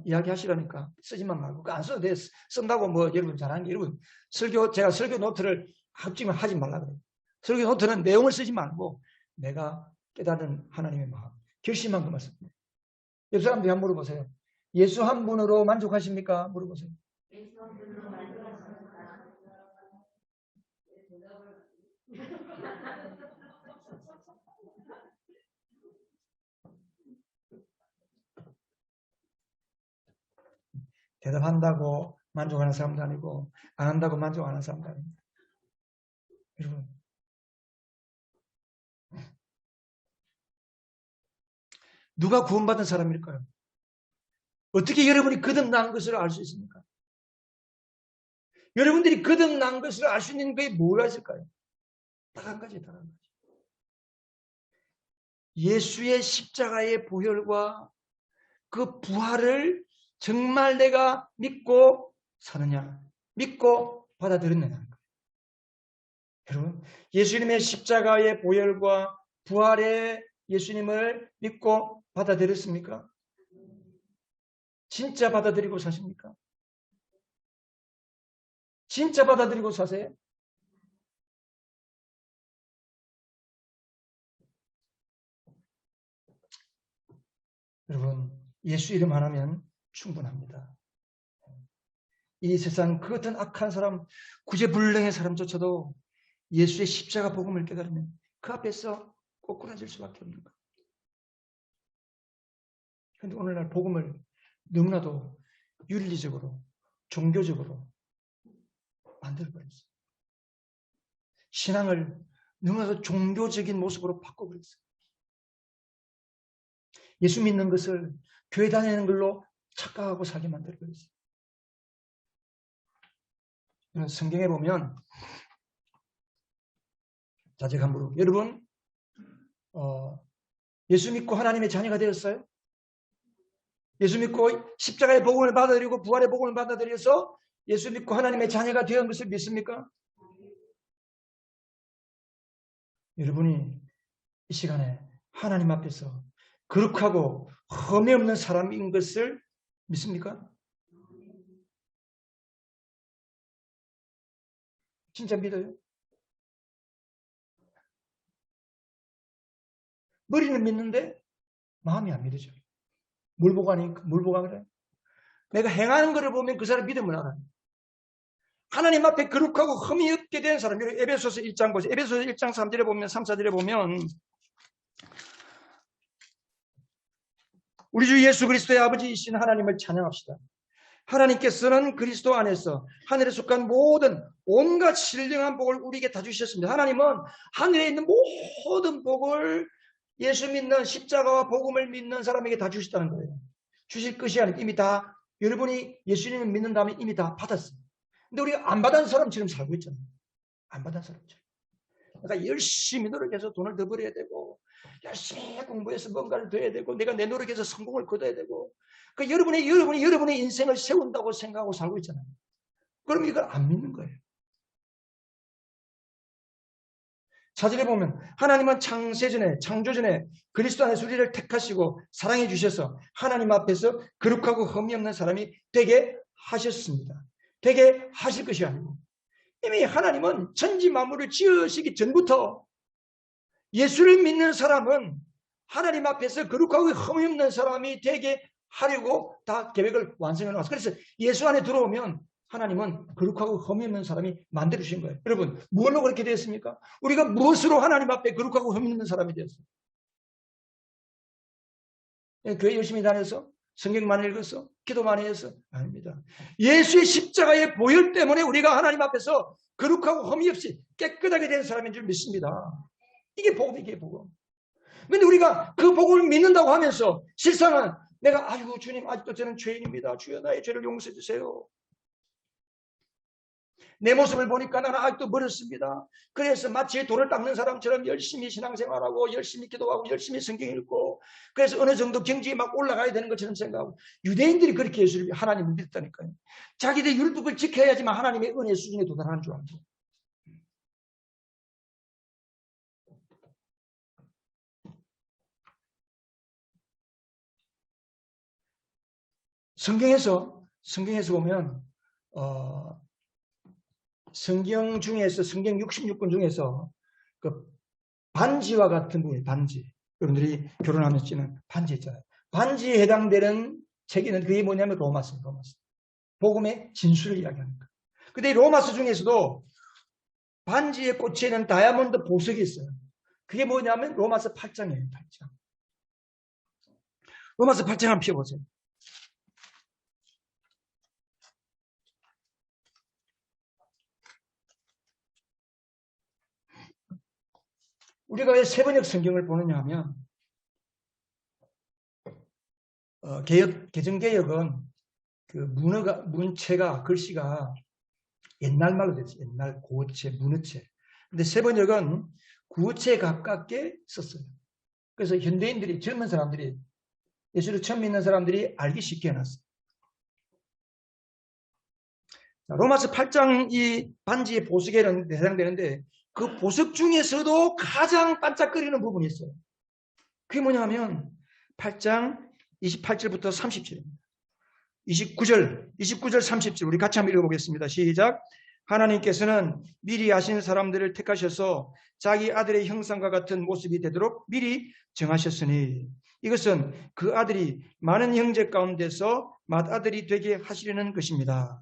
이야기하시라니까 쓰지만 말고 안 써도 돼. 쓴다고 뭐 여러분 잘하는 게 여러분 제가 설교 노트를 합치면 하지 말라 그래요. 설교 노트는 내용을 쓰지 말고 내가 깨달은 하나님의 마음 결심한 것만 씁니다. 옆 사람들이 한번 물어보세요. 예수 한 분으로 만족하십니까? 물어보세요. 예수 한 분으로 만족하십니까? 대답한다고 만족하는 사람도 아니고 안 한다고 만족하는 사람도 아닙니다. 여러분 누가 구원받은 사람일까요? 어떻게 여러분이 거듭난 것을 알 수 있습니까? 여러분들이 거듭난 것을 알 수 있는 게 뭐가 있을까요? 딱 한 가지, 딱 한 가지. 예수의 십자가의 보혈과 그 부활을 정말 내가 믿고 사느냐, 믿고 받아들였느냐. 여러분, 예수님의 십자가의 보혈과 부활의 예수님을 믿고 받아들였습니까? 진짜 받아들이고 사십니까? 진짜 받아들이고 사세요? 여러분, 예수 이름 하나면 충분합니다. 이 세상 그 어떤 악한 사람, 구제불능의 사람조차도 예수의 십자가 복음을 깨달으면 그 앞에서 꼬꾸라질 수밖에 없는 거예요. 그런데 오늘날 복음을 너무나도 윤리적으로, 종교적으로 만들어버렸어요. 신앙을 너무나도 종교적인 모습으로 바꿔버렸어요. 예수 믿는 것을 교회 다니는 걸로 착각하고 살게 만들어버렸어요. 성경에 보면 자제간부로 여러분 예수 믿고 하나님의 자녀가 되었어요? 예수 믿고 십자가의 복음을 받아들이고 부활의 복음을 받아들여서 예수 믿고 하나님의 자녀가 되었는 것을 믿습니까? 여러분이 이 시간에 하나님 앞에서 거룩하고 흠이 없는 사람인 것을 믿습니까? 진짜 믿어요? 머리는 믿는데 마음이 안 믿어져요. 뭘 보고 하니까? 뭘 보고 그래? 내가 행하는 것을 보면 그 사람 믿음을 알아요. 하나님 앞에 거룩하고 흠이 없게 된 사람, 에베소서 1장 보세요. 에베소서 1장 3절에 보면, 3, 4절에 보면 우리 주 예수 그리스도의 아버지이신 하나님을 찬양합시다. 하나님께서는 그리스도 안에서 하늘에 속한 모든 온갖 신령한 복을 우리에게 다 주셨습니다. 하나님은 하늘에 있는 모든 복을 예수 믿는 십자가와 복음을 믿는 사람에게 다 주셨다는 거예요. 주실 것이 아니라 이미 다 여러분이 예수님을 믿는다면 이미 다 받았어요. 근데 우리가 안 받은 사람처럼 살고 있잖아요. 안 받은 사람처럼. 그러니까 열심히 노력해서 돈을 더 벌어야 되고 열심히 공부해서 뭔가를 더 해야 되고 내가 내 노력해서 성공을 거둬야 되고 그 여러분의 인생을 세운다고 생각하고 살고 있잖아요. 그럼 이걸 안 믿는 거예요. 사절에 보면 하나님은 창조 전에 그리스도 안에서 우리를 택하시고 사랑해 주셔서 하나님 앞에서 거룩하고 흠이 없는 사람이 되게 하셨습니다. 되게 하실 것이 아니고 이미 하나님은 천지 만물을 지으시기 전부터 예수를 믿는 사람은 하나님 앞에서 거룩하고 흠이 없는 사람이 되게 하려고 다 계획을 완성해 놨어요. 그래서 예수 안에 들어오면 하나님은 거룩하고 흠이 없는 사람이 만들어주신 거예요. 여러분, 무엇로 그렇게 되었습니까? 우리가 무엇으로 하나님 앞에 거룩하고 흠이 없는 사람이 되었어요? 교회 열심히 다녀서? 성경 많이 읽어서? 기도 많이 해서? 아닙니다. 예수의 십자가의 보혈 때문에 우리가 하나님 앞에서 거룩하고 흠이 없이 깨끗하게 된 사람인 줄 믿습니다. 이게 복음, 이게 복음. 그런데 우리가 그 복음을 믿는다고 하면서 실상은 내가 아이고 주님 아직도 저는 죄인입니다. 주여 나의 죄를 용서해 주세요. 내 모습을 보니까 나는 아직도 멀었습니다. 그래서 마치 돌을 닦는 사람처럼 열심히 신앙생활하고 열심히 기도하고 열심히 성경 읽고 그래서 어느 정도 경지에 막 올라가야 되는 것처럼 생각하고 유대인들이 그렇게 예수를 하나님을 믿었다니까요. 자기들 율법을 지켜야지만 하나님의 은혜 수준에 도달하는 줄 알고. 성경에서 보면 성경 중에서 성경 66권 중에서 그 반지와 같은 부분, 반지. 여러분들이 결혼하면 쓰는 반지 있잖아요. 반지에 해당되는 책에는 그게 뭐냐면 로마서. 복음의 진수를 이야기합니다. 근데 이 로마서 중에서도 반지에 꽂혀 있는 다이아몬드 보석이 있어요. 그게 뭐냐면 로마서 8장이에요. 8장. 로마서 8장 한번 펴보세요. 우리가 왜 세번역 성경을 보느냐 하면 개정개혁은 그 문체가 글씨가 옛날 말로 됐어요. 옛날 고어체, 문어체. 근데 세번역은 구어체에 가깝게 썼어요. 그래서 현대인들이 젊은 사람들이 예수를 처음 믿는 사람들이 알기 쉽게 해놨어요. 로마서 8장 이 반지의 보석에 해당되는데 그 보석 중에서도 가장 반짝거리는 부분이 있어요. 그게 뭐냐면 8장 28절부터 30절입니다. 29절 30절 우리 같이 한번 읽어보겠습니다. 시작. 하나님께서는 미리 아신 사람들을 택하셔서 자기 아들의 형상과 같은 모습이 되도록 미리 정하셨으니 이것은 그 아들이 많은 형제 가운데서 맏아들이 되게 하시려는 것입니다.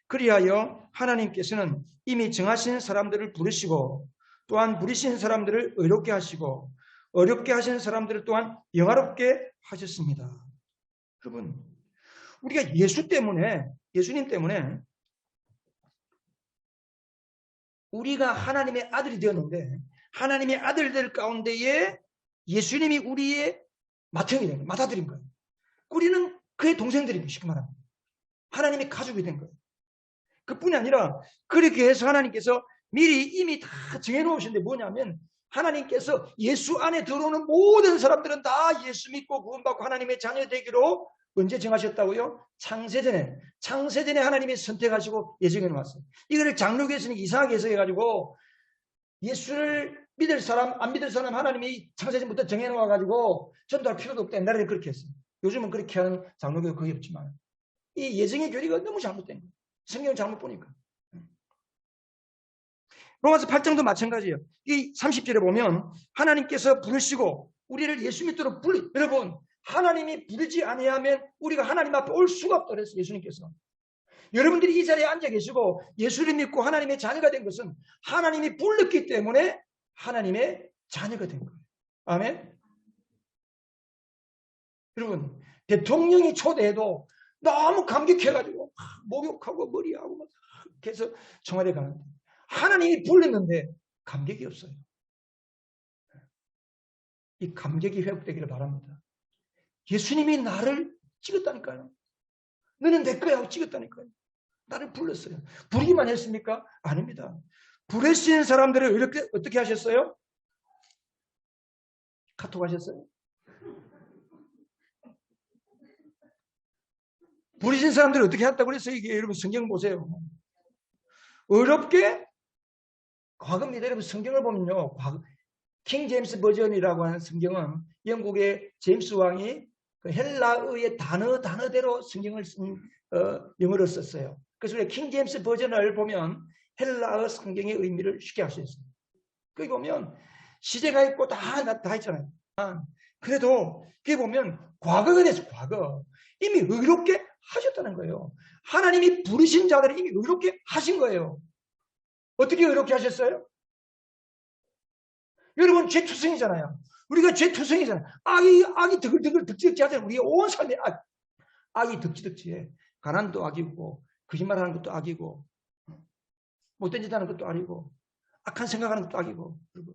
그리하여 하나님께서는 이미 정하신 사람들을 부르시고 또한 부르신 사람들을 의롭게 하시고 어렵게 하신 사람들을 또한 영화롭게 하셨습니다. 여러분, 우리가 예수님 때문에 우리가 하나님의 아들이 되었는데 하나님의 아들들 가운데에 예수님이 우리의 맏형이 된 거예요. 맏아들인 거예요. 우리는 그의 동생들입니다. 쉽게 말하면. 하나님의 가족이 된 거예요. 그뿐이 아니라 그렇게 해서 하나님께서 미리 이미 다 정해놓으셨는데 뭐냐면 하나님께서 예수 안에 들어오는 모든 사람들은 다 예수 믿고 구원받고 하나님의 자녀 되기로 언제 정하셨다고요? 창세전에 하나님이 선택하시고 예정해 놓았어요. 이거를 장로교에서는 이상하게 해석해가지고 예수를 믿을 사람 안 믿을 사람 하나님이 창세전부터 정해 놓아가지고 전도할 필요도 없다. 옛날에는 그렇게 했어요. 요즘은 그렇게 하는 장로교가 거의 없지만 이 예정의 교리가 너무 잘못된 거예요. 성경을 잘못 보니까. 로마서 8장도 마찬가지예요. 이 30절에 보면 하나님께서 부르시고 우리를 예수 믿도록 여러분 하나님이 부르지 아니하면 우리가 하나님 앞에 올 수가 없다 그랬어요. 예수님께서. 여러분들이 이 자리에 앉아 계시고 예수를 믿고 하나님의 자녀가 된 것은 하나님이 불렀기 때문에 하나님의 자녀가 된 거예요. 아멘. 여러분 대통령이 초대해도 너무 감격해가지고 목욕하고 머리하고 막 해서 청와대 가는데 하나님이 불렀는데 감격이 없어요. 이 감격이 회복되기를 바랍니다. 예수님이 나를 찍었다니까요. 너는 내 거야 하고 찍었다니까요. 나를 불렀어요. 부르기만 했습니까? 아닙니다. 부르신 사람들을 이렇게 어떻게 하셨어요? 카톡 하셨어요? 부르신 사람들을 어떻게 했다고 그랬어요? 이게 여러분 성경 보세요. 어렵게 과거입니다. 여러분 성경을 보면요. 킹 제임스 버전이라고 하는 성경은 영국의 제임스 왕이 그 헬라어의 단어대로 성경을 영어로 썼어요. 그래서 우리가 킹 제임스 버전을 보면 헬라어 성경의 의미를 쉽게 알 수 있어요. 거기 보면 시제가 있고 다 있잖아요. 그래도 거기 보면 과거가 됐어. 과거. 이미 의롭게 하셨다는 거예요. 하나님이 부르신 자들을 이미 의롭게 하신 거예요. 어떻게 의롭게 하셨어요? 여러분 죄투성이잖아요. 우리가 죄투성이잖아요. 악이 득을득을 득지득지 하잖아요. 우리의 온 삶에 악이 득지득지해. 가난도 악이고 거짓말하는 것도 악이고 못된 짓 하는 것도 악이고 악한 생각하는 것도 악이고 여러분.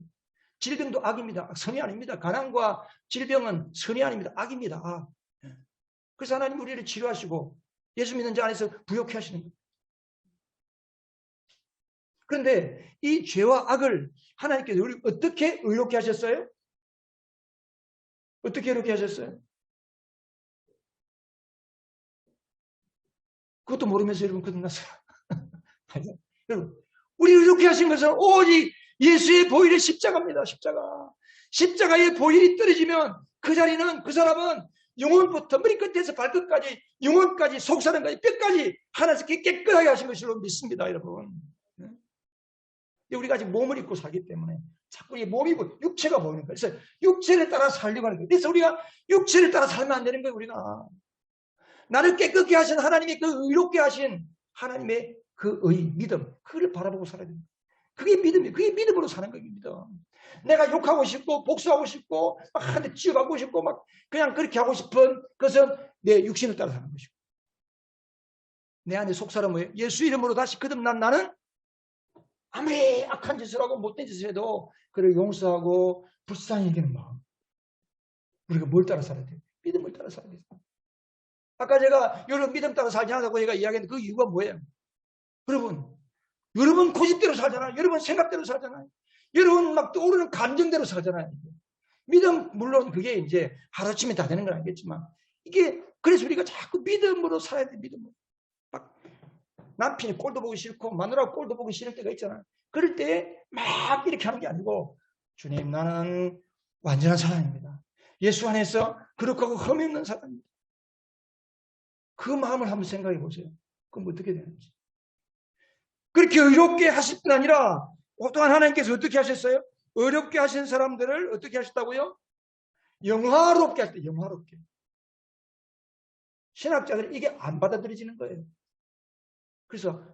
질병도 악입니다. 선이 아닙니다. 가난과 질병은 선이 아닙니다. 악입니다. 그래서 하나님 우리를 치료하시고 예수 믿는 자 안에서 부욕해 하시는 거예요. 그런데 이 죄와 악을 하나님께서 우리 어떻게 의롭게 하셨어요? 어떻게 의롭게 하셨어요? 그것도 모르면서 여러분 끝났어요. 여러분, 우리 의롭게 하신 것은 오직 예수의 보혈의 십자가입니다. 십자가의 보혈이 떨어지면 그 자리는 그 사람은 영혼부터 머리끝에서 발끝까지 영혼까지 속사람까지 뼈까지 하나님께서 깨끗하게 하신 것으로 믿습니다. 여러분. 우리가 아직 몸을 입고 살기 때문에 자꾸 이 몸이 육체가 보이는 거예요. 그래서 육체를 따라 살려고 하는 거예요. 그래서 우리가 육체를 따라 살면 안 되는 거예요. 우리가 나를 깨끗게 하신 하나님의 그 의롭게 하신 하나님의 그 믿음 그걸 바라보고 살아야 됩니다. 그게 믿음이에요. 그게 믿음으로 사는 거예요. 믿음. 내가 욕하고 싶고 복수하고 싶고 막 한대 쥐어받고 싶고 막 그냥 그렇게 하고 싶은 것은 내 육신을 따라 사는 것이고 내 안에 속사람은 뭐예요? 예수 이름으로 다시 거듭난 나는 아무리 악한 짓을 하고 못된 짓을 해도 그를 용서하고 불쌍히 여기는 마음. 우리가 뭘 따라 살아야 돼요? 믿음을 따라 살아야 돼요. 아까 제가 여러분 믿음 따라 살지 않다고 제가 이야기했는데 그 이유가 뭐예요? 여러분 고집대로 살잖아요. 여러분 생각대로 살잖아요. 여러분 막 떠오르는 감정대로 살잖아요. 믿음 물론 그게 이제 하루아침에 다 되는 건 아니겠지만 이게 그래서 우리가 자꾸 믿음으로 살아야 돼요. 믿음으로. 막 남편이 꼴도 보기 싫고 마누라가 꼴도 보기 싫을 때가 있잖아요. 그럴 때 막 이렇게 하는 게 아니고 주님 나는 완전한 사람입니다. 예수 안에서 거룩하고 흠이 없는 사람입니다. 그 마음을 한번 생각해 보세요. 그럼 어떻게 되는지. 그렇게 의롭게 하실 뿐 아니라 또한 하나님께서 어떻게 하셨어요? 어렵게 하신 사람들을 어떻게 하셨다고요? 영화롭게 하셨다. 영화롭게. 신학자들이 이게 안 받아들여지는 거예요. 그래서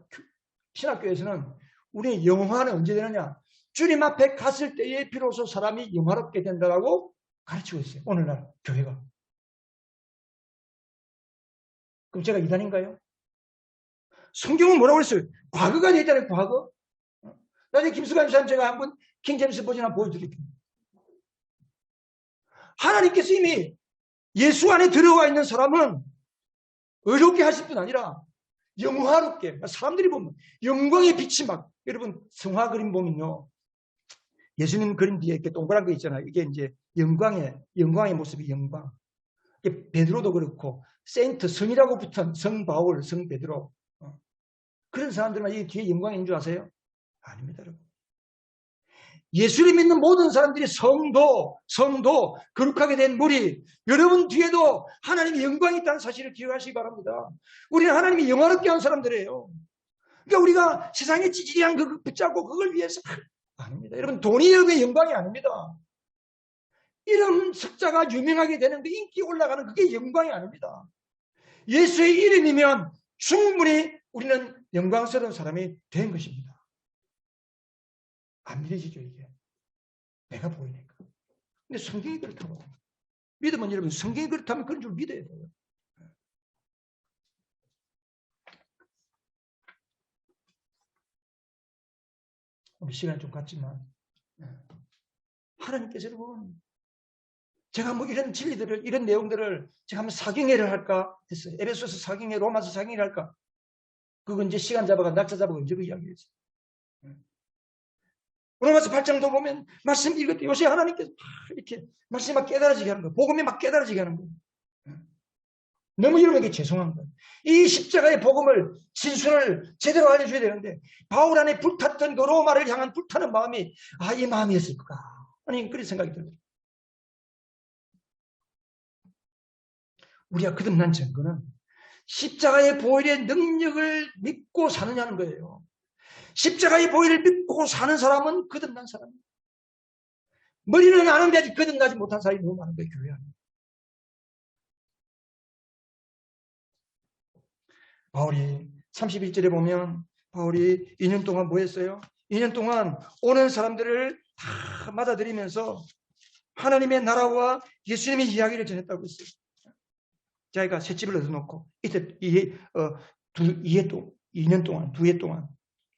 신학교에서는 우리의 영화는 언제 되느냐? 주님 앞에 갔을 때에 비로소 사람이 영화롭게 된다고 가르치고 있어요. 오늘날 교회가. 그럼 제가 이단인가요? 성경은 뭐라고 했어요? 과거가 되잖아요. 과거. 나중에 김수관 사람 제가 한번 킹제임스 버전 한번 보여드릴게요. 하나님께서 이미 예수 안에 들어와 있는 사람은 의롭게 하실 뿐 아니라 영화롭게, 사람들이 보면 영광의 빛이 막, 여러분 성화 그림 보면요, 예수님 그림 뒤에 이렇게 동그란 거 있잖아요. 이게 이제 영광의 모습이 영광. 베드로도 그렇고 세인트 성이라고 붙은 성 바울, 성 베드로, 그런 사람들만 이 뒤에 영광인 줄 아세요? 아닙니다, 여러분. 예수를 믿는 모든 사람들이 성도, 거룩하게 된 무리, 여러분 뒤에도 하나님의 영광이 있다는 사실을 기억하시기 바랍니다. 우리는 하나님이 영화롭게 한 사람들이에요. 그러니까 우리가 세상에 찌질이한 그 붙잡고 그걸 위해서 아닙니다. 여러분, 돈이 여러분의 영광이 아닙니다. 이름 석자가 유명하게 되는 그 인기 올라가는 그게 영광이 아닙니다. 예수의 이름이면 충분히 우리는 영광스러운 사람이 된 것입니다. 안 믿어지죠, 이게. 내가 보이니까. 근데 성경이 그렇다고. 믿으면 여러분, 성경이 그렇다면 그런 줄 믿어야 돼요. 우리 시간이 좀 갔지만, 하나님께서 여러분, 제가 뭐 이런 진리들을, 이런 내용들을 제가 한번 사경회를 할까 했어요. 에베소서 사경회, 로마서 사경회를 할까? 그건 이제 시간 잡아가, 날짜 잡아가 언제 그 이야기했어요. 로마서 8장도 보면 말씀 읽을 때 요새 하나님께서 이렇게 말씀이 막 깨달아지게 하는 거예요. 복음이 막 깨달아지게 하는 거예요. 너무 여러분에게 죄송한 거예요. 이 십자가의 복음을, 진술을 제대로 알려줘야 되는데 바울 안에 불탔던 그 로마를 향한 불타는 마음이 이 마음이었을까? 아니 그런 생각이 들어요. 우리가 거듭난 증거는 십자가의 보혈의 능력을 믿고 사느냐는 거예요. 십자가의 보혈을 믿고 사는 사람은 거듭난 사람이에요. 머리는 아는데 아직 거듭나지 못한 사람이 너무 많은 거예요. 교회 안에. 바울이 31절에 보면 바울이 2년 동안 뭐 했어요? 2년 동안 오는 사람들을 다 맞아들이면서 하나님의 나라와 예수님의 이야기를 전했다고 했어요. 자기가 셋집을 얻어놓고 이때 2년 동안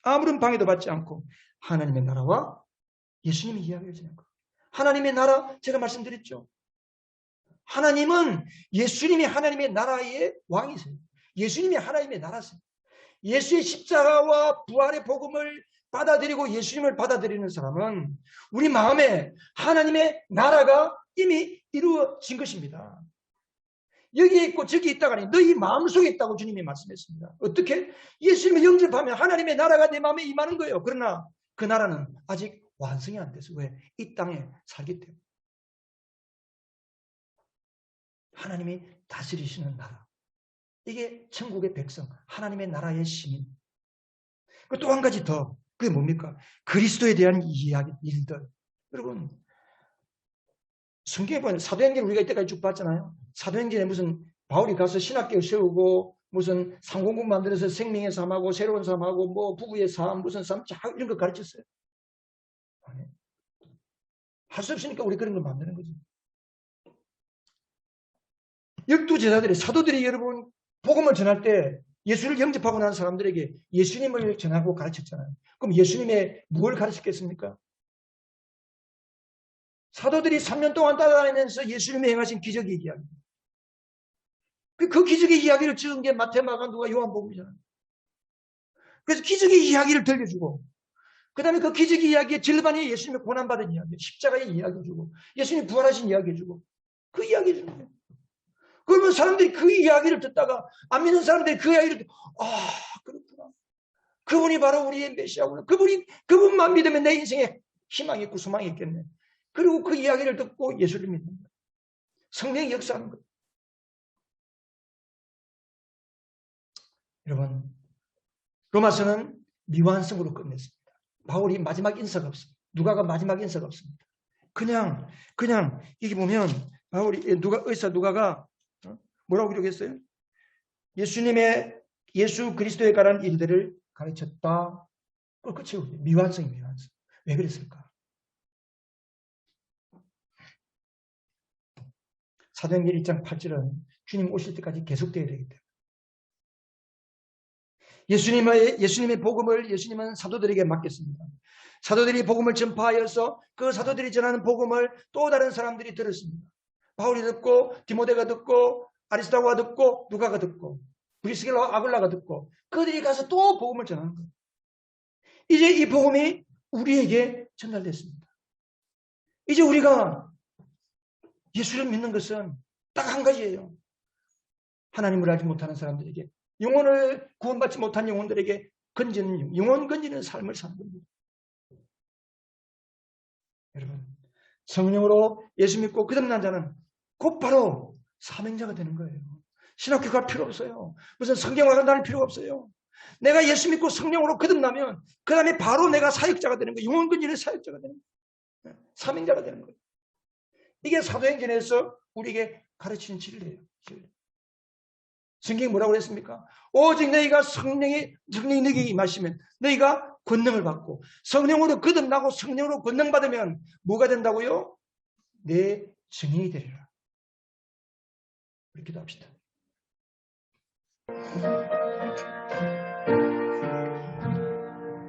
아무런 방해도 받지 않고 하나님의 나라와 예수님의 이야기를 전한 거예요. 하나님의 나라, 제가 말씀드렸죠. 하나님은 예수님이 하나님의 나라의 왕이세요. 예수님이 하나님의 나라세요. 예수의 십자가와 부활의 복음을 받아들이고 예수님을 받아들이는 사람은 우리 마음에 하나님의 나라가 이미 이루어진 것입니다. 여기에 있고 저기 있다가 아니라 너희 마음속에 있다고 주님이 말씀했습니다. 어떻게? 예수님을 영접하면 하나님의 나라가 내 마음에 임하는 거예요. 그러나 그 나라는 아직 완성이 안 돼서. 왜? 이 땅에 살기 때문에. 하나님이 다스리시는 나라. 이게 천국의 백성, 하나님의 나라의 시민. 또 한 가지 더. 그게 뭡니까? 그리스도에 대한 이야기, 일들. 여러분, 성경에 보면 사도행전 우리가 이때까지 쭉 봤잖아요. 사도행전에 무슨 바울이 가서 신학교 세우고 무슨 상공국 만들어서 생명의 삶하고 새로운 삶하고 뭐 부부의 삶, 무슨 삶, 이런 거 가르쳤어요. 할 수 없으니까 우리 그런 걸 만드는 거지. 12제자들이, 사도들이 여러분 복음을 전할 때 예수를 영접하고 난 사람들에게 예수님을 전하고 가르쳤잖아요. 그럼 예수님의 뭘 가르쳤겠습니까? 사도들이 3년 동안 따라다니면서 예수님이 행하신 기적의 이야기. 그 기적의 이야기를 찍은 게 마태, 마가, 누가, 요한복음이잖아요. 그래서 기적의 이야기를 들려주고, 그 다음에 그 기적의 이야기의 절반이 예수님의 고난받은 이야기, 십자가의 이야기 주고, 예수님이 부활하신 이야기 주고, 그 이야기 주는 거예요. 그러면 사람들이 그 이야기를 듣다가 안 믿는 사람들이 그 이야기를 듣고 그렇구나. 그분이 바로 우리의 메시아구나. 그분만 믿으면 내 인생에 희망이 있고 소망이 있겠네. 그리고 그 이야기를 듣고 예수를 믿는 거예요. 성령이 역사하는 거예요. 여러분, 로마서는 미완성으로 끝냈습니다. 바울이 마지막 인사가 없습니다. 누가가 마지막 인사가 없습니다. 그냥 이게 보면 바울이 의사 누가가 뭐라고 기록했어요? 예수 그리스도에 관한 일들을 가르쳤다. 끝이에요. 미완성. 왜 그랬을까? 사도행전 1장 8절은 주님 오실 때까지 계속되어야 되기 때문에 예수님의 복음을 예수님은 사도들에게 맡겼습니다. 사도들이 복음을 전파하여서 그 사도들이 전하는 복음을 또 다른 사람들이 들었습니다. 바울이 듣고 디모데가 듣고 아리스다고가 듣고 누가가 듣고 브리스길라와 아굴라가 듣고 그들이 가서 또 복음을 전하는 거예요. 이제 이 복음이 우리에게 전달됐습니다. 이제 우리가 예수를 믿는 것은 딱 한 가지예요. 하나님을 알지 못하는 사람들에게 영혼을 구원받지 못한 영혼들에게 영혼 건지는 삶을 사는 겁니다. 여러분, 성령으로 예수 믿고 거듭난 자는 곧바로 사명자가 되는 거예요. 신학교 갈 필요 없어요. 무슨 성경을 간다는 필요가 없어요. 내가 예수 믿고 성령으로 거듭나면 그 다음에 바로 내가 사역자가 되는 거예요. 영혼 건지는 사역자가 되는 거예요. 사명자가 되는 거예요. 이게 사도행전에서 우리에게 가르치는 진리예요. 성경이 뭐라고 그랬습니까? 오직 너희가 성령이 너희에게 임하시면 너희가 권능을 받고 성령으로 거듭나고 성령으로 권능 받으면 뭐가 된다고요? 내 증인이 되리라. 우리 기도합시다.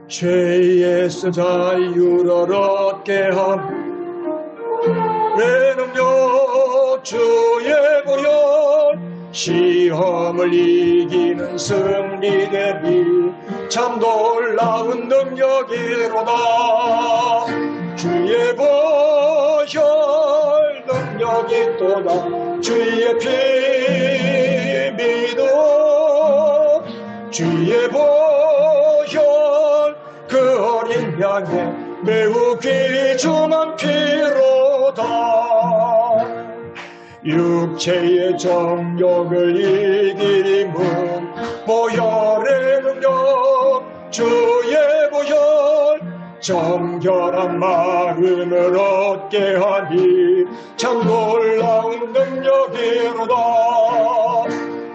죄에서 자유를 얻게 함 내 능력 주의 보혈 시험을 이기는 승리되리 참 놀라운 능력이로다. 주의 보혈 능력이 또다. 주의 피 믿어 주의 보혈 그 어린 양의 매우 귀중한 피로다. 육체의 정욕을 이기림은 보혈의 능력 주의 보혈 정결한 마음을 얻게 하니 참 놀라운 능력이로다.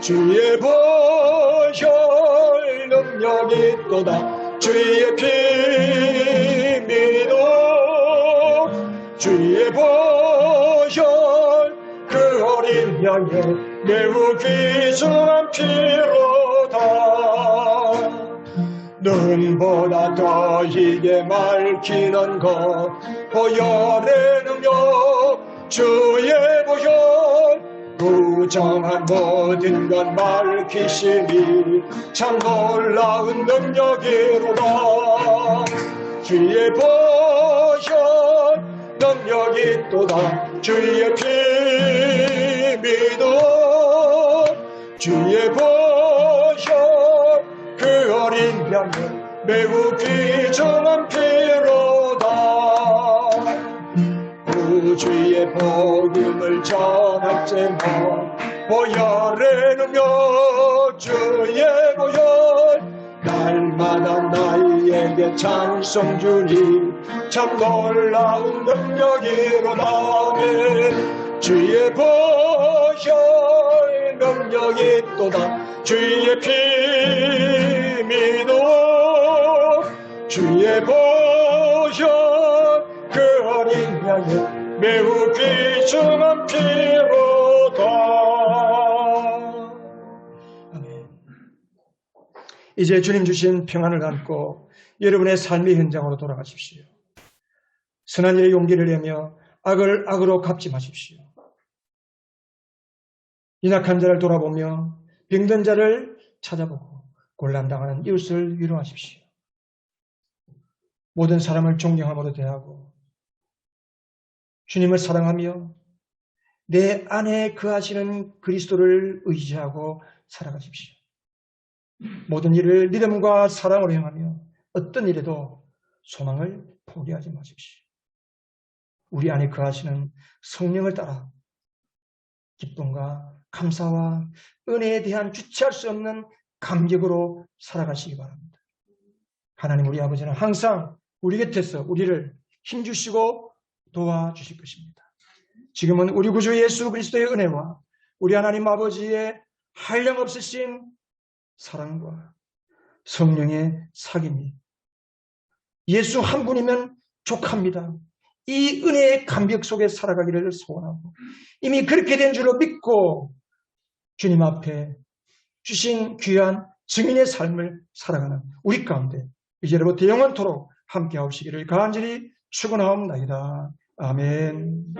주의 보혈 능력이 또다. 주의 피 믿어 주의 보혈 그 어린 양의 매우 귀중한 피로다. 눈보다 더 희게 맑히는 것 보혈의 능력 주의 보혈 부정한 모든 것 밝히시니 참 놀라운 능력이로다. 주의 보혈 능력이 또다. 주의 피 믿어 주의 보혈 그 어린 양의 매우 귀중한 피로다. 구주의 복음을 전할지만 보혈의 능력 주의 보혈 날마다 나에게 찬송 주니 참 놀라운 능력이로다. 주의 보혈 능력이 또다. 주의 피 믿어 주의 보혈 그 어린 양의 매우 귀중한 피로다. 아멘. 이제 주님 주신 평안을 안고 여러분의 삶의 현장으로 돌아가십시오. 선한 일에 용기를 내며 악을 악으로 갚지 마십시오. 연약한 자를 돌아보며 병든 자를 찾아보고 곤란당하는 이웃을 위로하십시오. 모든 사람을 존경함으로 대하고 주님을 사랑하며 내 안에 거하시는 그리스도를 의지하고 살아가십시오. 모든 일을 믿음과 사랑으로 행하며 어떤 일에도 소망을 포기하지 마십시오. 우리 안에 거하시는 성령을 따라 기쁨과 감사와 은혜에 대한 주체할 수 없는 감격으로 살아가시기 바랍니다. 하나님 우리 아버지는 항상 우리 곁에서 우리를 힘주시고 도와주실 것입니다. 지금은 우리 구주 예수 그리스도의 은혜와 우리 하나님 아버지의 한량없으신 사랑과 성령의 사귐이 예수 한 분이면 족합니다. 이 은혜의 감격 속에 살아가기를 소원하고 이미 그렇게 된 줄로 믿고 주님 앞에 주신 귀한 증인의 삶을 살아가는 우리 가운데 이제로부터 영원토록 함께 하시기를 간절히 축원하옵나이다. 아멘.